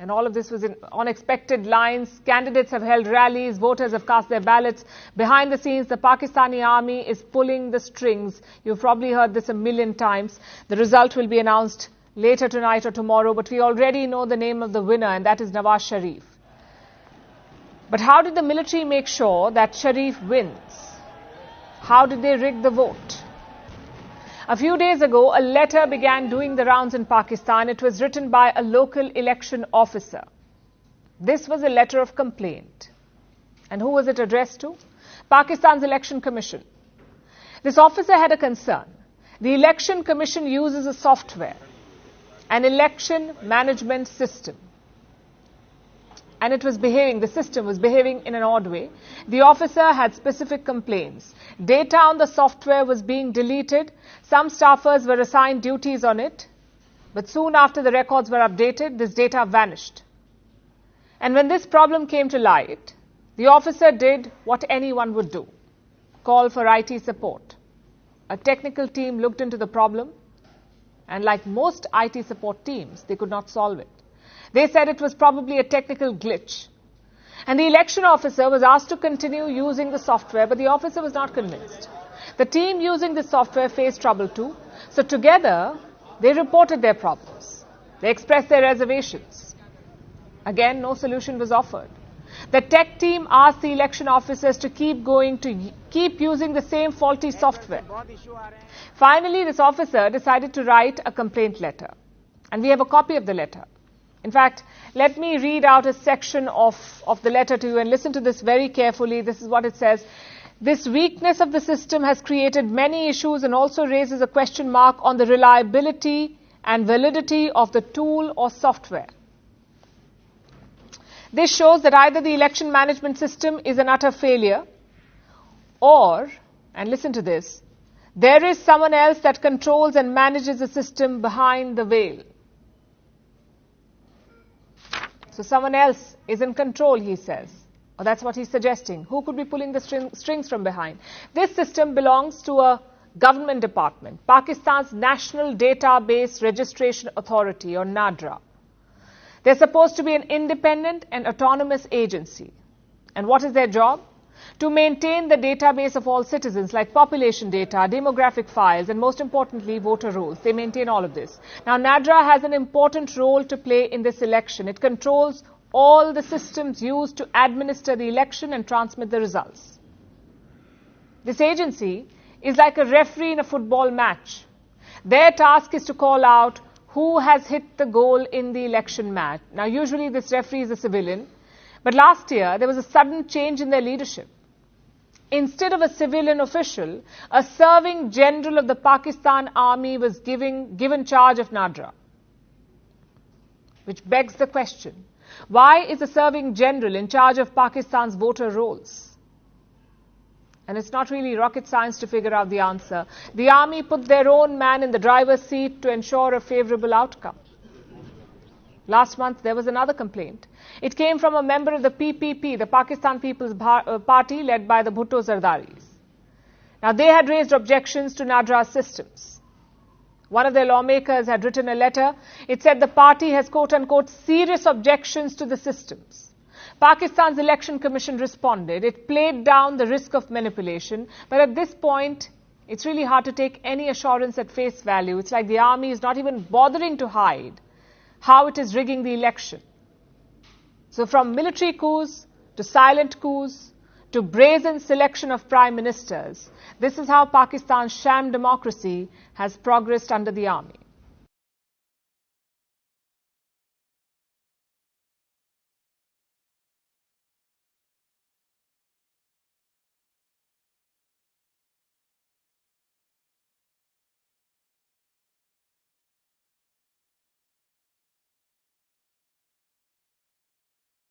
And all of this was on expected lines. Candidates have held rallies. Voters have cast their ballots. Behind the scenes, the Pakistani army is pulling the strings. You've probably heard this a million times. The result will be announced later tonight or tomorrow. But we already know the name of the winner, and that is Nawaz Sharif. But how did the military make sure that Sharif wins? How did they rig the vote? A few days ago, a letter began doing the rounds in Pakistan. It was written by a local election officer. This was a letter of complaint. And who was it addressed to? Pakistan's Election Commission. This officer had a concern. The Election Commission uses a software, an election management system. And the system was behaving in an odd way. The officer had specific complaints. Data on the software was being deleted. Some staffers were assigned duties on it. But soon after the records were updated, this data vanished. And when this problem came to light, the officer did what anyone would do: call for IT support. A technical team looked into the problem, and like most IT support teams, they could not solve it. They said it was probably a technical glitch. And the election officer was asked to continue using the software, but the officer was not convinced. The team using the software faced trouble too. So together, they reported their problems. They expressed their reservations. Again, no solution was offered. The tech team asked the election officers to keep using the same faulty software. Finally, this officer decided to write a complaint letter. And we have a copy of the letter. In fact, let me read out a section of the letter to you and listen to this very carefully. This is what it says. This weakness of the system has created many issues and also raises a question mark on the reliability and validity of the tool or software. This shows that either the election management system is an utter failure or, and listen to this, there is someone else that controls and manages the system behind the veil. So someone else is in control, he says. Or that's what he's suggesting. Who could be pulling the strings from behind? This system belongs to a government department, Pakistan's National Database Registration Authority, or NADRA. They're supposed to be an independent and autonomous agency. And what is their job? To maintain the database of all citizens, like population data, demographic files, and most importantly, voter rolls. They maintain all of this. Now, NADRA has an important role to play in this election. It controls all the systems used to administer the election and transmit the results. This agency is like a referee in a football match. Their task is to call out who has hit the goal in the election match. Now, usually this referee is a civilian, but last year there was a sudden change in their leadership. Instead of a civilian official, a serving general of the Pakistan army was given charge of NADRA. Which begs the question, why is a serving general in charge of Pakistan's voter rolls? And it's not really rocket science to figure out the answer. The army put their own man in the driver's seat to ensure a favorable outcome. Last month, there was another complaint. It came from a member of the PPP, the Pakistan People's Party, led by the Bhutto Zardaris. Now, they had raised objections to NADRA's systems. One of their lawmakers had written a letter. It said the party has, quote-unquote, serious objections to the systems. Pakistan's Election Commission responded. It played down the risk of manipulation. But at this point, it's really hard to take any assurance at face value. It's like the army is not even bothering to hide how it is rigging the election. So from military coups to silent coups to brazen selection of prime ministers, this is how Pakistan's sham democracy has progressed under the army.